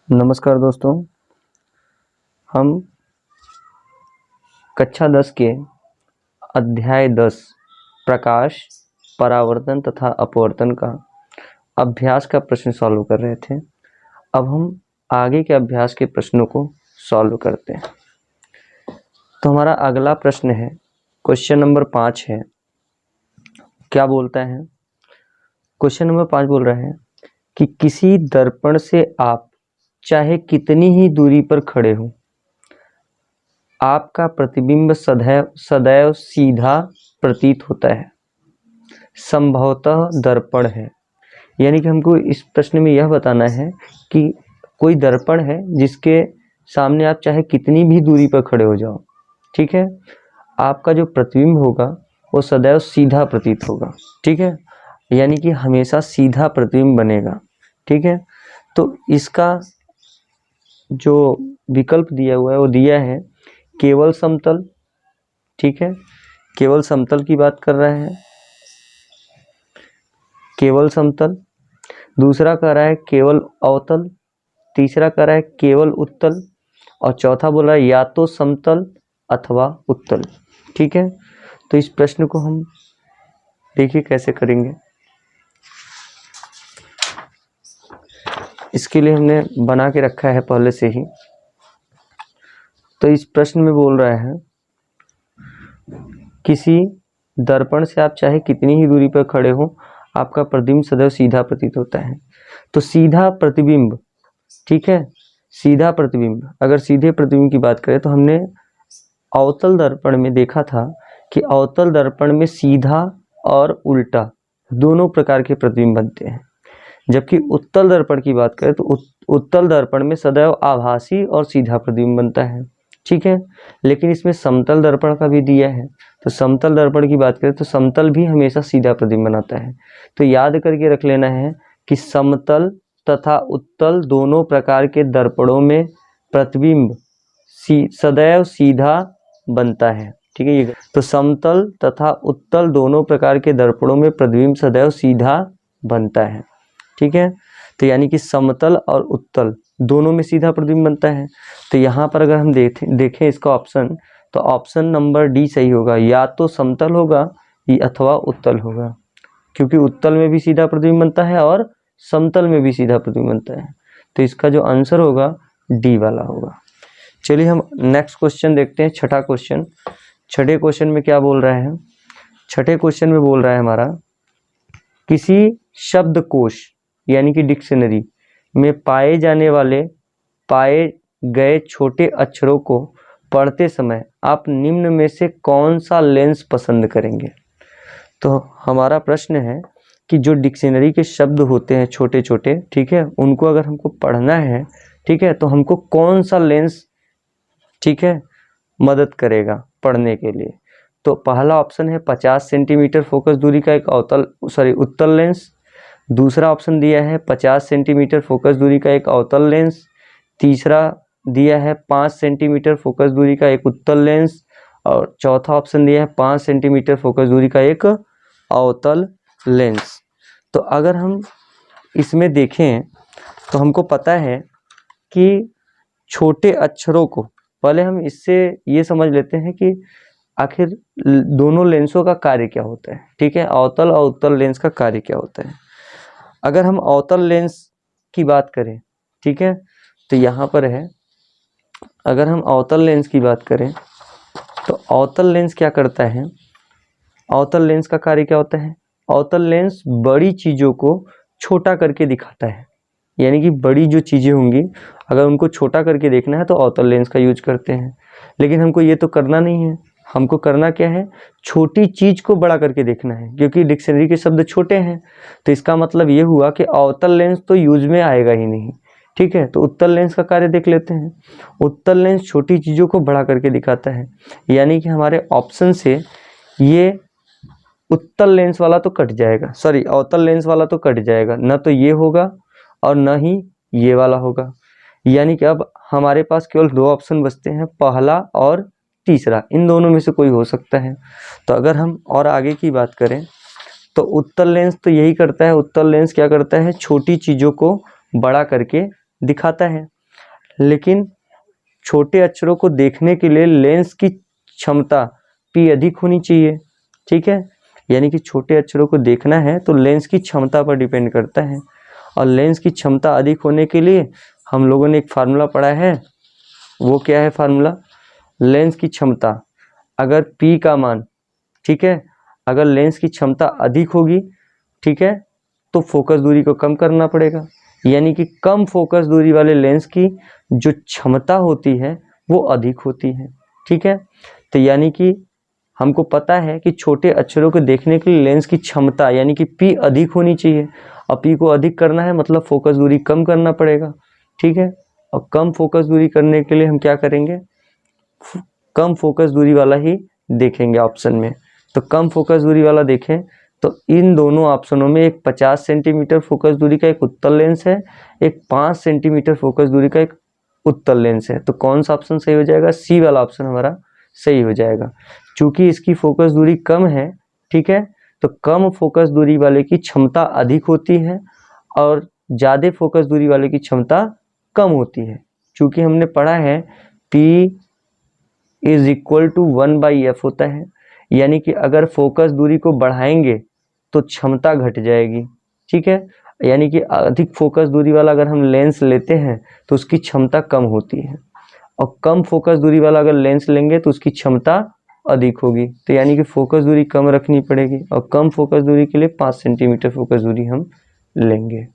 नमस्कार दोस्तों, हम कक्षा 10 के अध्याय 10 प्रकाश, परावर्तन तथा अपवर्तन का अभ्यास का प्रश्न सॉल्व कर रहे थे। अब हम आगे के अभ्यास के प्रश्नों को सॉल्व करते हैं। तो हमारा अगला प्रश्न है, क्वेश्चन नंबर 5 है। क्या बोलता है? क्वेश्चन नंबर 5 बोल रहा है कि किसी दर्पण से आप चाहे कितनी ही दूरी पर खड़े हो, आपका प्रतिबिंब सदैव सीधा प्रतीत होता है, संभवतः दर्पण है। यानी कि हमको इस प्रश्न में यह बताना है कि कोई दर्पण है जिसके सामने आप चाहे कितनी भी दूरी पर खड़े हो जाओ, ठीक है, आपका जो प्रतिबिंब होगा वो सदैव सीधा प्रतीत होगा, ठीक है, यानी कि हमेशा सीधा प्रतिबिंब बनेगा, ठीक है। तो इसका जो विकल्प दिया हुआ है वो दिया है केवल समतल, ठीक है, केवल समतल की बात कर रहा है, केवल समतल। दूसरा कह रहा है केवल अवतल, तीसरा कह रहा है केवल उत्तल, और चौथा बोल रहा है या तो समतल अथवा उत्तल, ठीक है। तो इस प्रश्न को हम देखिए कैसे करेंगे। इसके लिए हमने बना के रखा है पहले से ही। तो इस प्रश्न में बोल रहा है किसी दर्पण से आप चाहे कितनी ही दूरी पर खड़े हो, आपका प्रतिबिंब सदैव सीधा प्रतीत होता है। तो सीधा प्रतिबिंब, ठीक है, सीधा प्रतिबिंब, अगर सीधे प्रतिबिंब की बात करें तो हमने अवतल दर्पण में देखा था कि अवतल दर्पण में सीधा और उल्टा दोनों प्रकार के प्रतिबिंब बनते हैं, जबकि उत्तल दर्पण की बात करें तो उत्तल दर्पण में सदैव आभासी और सीधा प्रतिबिंब बनता है, ठीक है। लेकिन इसमें समतल दर्पण का भी दिया है, तो समतल दर्पण की बात करें तो समतल भी हमेशा सीधा प्रतिबिंब बनाता है। तो याद करके रख लेना है कि समतल तथा उत्तल दोनों प्रकार के दर्पणों में प्रतिबिंब सदैव सीधा बनता है, ठीक है। ये तो समतल तथा उत्तल दोनों प्रकार के दर्पणों में प्रतिबिंब सदैव सीधा बनता है, ठीक है। तो यानी कि समतल और उत्तल दोनों में सीधा प्रतिबिंब बनता है। तो यहाँ पर अगर हम देखें इसका ऑप्शन, तो ऑप्शन नंबर डी सही होगा, या तो समतल होगा अथवा उत्तल होगा, क्योंकि उत्तल में भी सीधा प्रतिबिंब बनता है और समतल में भी सीधा प्रतिबिंब बनता है। तो इसका जो आंसर होगा डी वाला होगा। चलिए हम नेक्स्ट क्वेश्चन देखते हैं, छठा क्वेश्चन। छठे क्वेश्चन में क्या बोल रहा है? छठे क्वेश्चन में बोल रहा है हमारा, किसी शब्दकोश यानी कि डिक्शनरी में पाए गए छोटे अक्षरों को पढ़ते समय आप निम्न में से कौन सा लेंस पसंद करेंगे? तो हमारा प्रश्न है कि जो डिक्शनरी के शब्द होते हैं छोटे छोटे, ठीक है, उनको अगर हमको पढ़ना है, ठीक है, तो हमको कौन सा लेंस, ठीक है, मदद करेगा पढ़ने के लिए? तो पहला ऑप्शन है 50 सेंटीमीटर फोकस दूरी का एक उत्तल लेंस। दूसरा ऑप्शन दिया है 50 सेंटीमीटर फोकस दूरी का एक अवतल लेंस। तीसरा दिया है 5 सेंटीमीटर फोकस दूरी का एक उत्तल लेंस, और चौथा ऑप्शन दिया है 5 सेंटीमीटर फोकस दूरी का एक अवतल लेंस। तो अगर हम इसमें देखें तो हमको पता है कि छोटे अक्षरों को, पहले हम इससे ये समझ लेते हैं कि आखिर दोनों लेंसों का कार्य क्या होता है, ठीक है, अवतल और उत्तल लेंस का कार्य क्या होता है। अगर हम अवतल लेंस की बात करें, ठीक है, तो यहाँ पर है, अगर हम अवतल लेंस की बात करें तो अवतल लेंस क्या करता है? अवतल लेंस का कार्य क्या होता है? अवतल लेंस बड़ी चीज़ों को छोटा करके दिखाता है, यानी कि बड़ी जो चीज़ें होंगी अगर उनको छोटा करके देखना है तो अवतल लेंस का यूज करते हैं। लेकिन हमको ये तो करना नहीं है, हमको करना क्या है? छोटी चीज़ को बड़ा करके देखना है, क्योंकि डिक्शनरी के शब्द छोटे हैं। तो इसका मतलब ये हुआ कि अवतल लेंस तो यूज में आएगा ही नहीं, ठीक है। तो उत्तल लेंस का कार्य देख लेते हैं। उत्तल लेंस छोटी चीज़ों को बड़ा करके दिखाता है, यानी कि हमारे ऑप्शन से ये उत्तल लेंस वाला तो कट जाएगा, अवतल लेंस वाला तो कट जाएगा, न तो ये होगा और न ही ये वाला होगा। यानी कि अब हमारे पास केवल दो ऑप्शन बचते हैं, पहला और तीसरा, इन दोनों में से कोई हो सकता है। तो अगर हम और आगे की बात करें तो उत्तल लेंस तो यही करता है, उत्तल लेंस क्या करता है? छोटी चीज़ों को बड़ा करके दिखाता है। लेकिन छोटे अक्षरों को देखने के लिए लेंस की क्षमता p अधिक होनी चाहिए। ठीक है, यानी कि छोटे अक्षरों को देखना है तो लेंस की क्षमता पर डिपेंड करता है, और लेंस की क्षमता अधिक होने के लिए हम लोगों ने एक फार्मूला पढ़ा है। वो क्या है फार्मूला? लेंस की क्षमता, अगर p का मान, ठीक है, अगर लेंस की क्षमता अधिक होगी, ठीक है, तो फोकस दूरी को कम करना पड़ेगा, यानी कि कम फोकस दूरी वाले लेंस की जो क्षमता होती है वो अधिक होती है। ठीक है, तो यानी कि हमको पता है कि छोटे अक्षरों को देखने के लिए लेंस की क्षमता यानी कि p अधिक होनी चाहिए, और p को अधिक करना है मतलब फोकस दूरी कम करना पड़ेगा। ठीक है, और कम फोकस दूरी करने के लिए हम क्या करेंगे? कम फोकस दूरी वाला ही देखेंगे ऑप्शन में। तो कम फोकस दूरी वाला देखें तो इन दोनों ऑप्शनों में एक 50 सेंटीमीटर फोकस दूरी का एक उत्तल लेंस है, एक 5 सेंटीमीटर फोकस दूरी का एक उत्तल लेंस है। तो कौन सा ऑप्शन सही हो जाएगा? सी वाला ऑप्शन हमारा सही हो जाएगा, क्योंकि इसकी फोकस दूरी कम है। ठीक है, तो कम फोकस दूरी वाले की क्षमता अधिक होती है और ज़्यादा फोकस दूरी वाले की क्षमता कम होती है। क्योंकि हमने पढ़ा है P is equal to 1/f होता है, यानी कि अगर फोकस दूरी को बढ़ाएंगे तो क्षमता घट जाएगी। ठीक है, यानी कि अधिक फोकस दूरी वाला अगर हम लेंस लेते हैं तो उसकी क्षमता कम होती है, और कम फोकस दूरी वाला अगर लेंस लेंगे तो उसकी क्षमता अधिक होगी। तो यानी कि फोकस दूरी कम रखनी पड़ेगी, और कम फोकस दूरी के लिए 5 सेंटीमीटर फोकस दूरी हम लेंगे।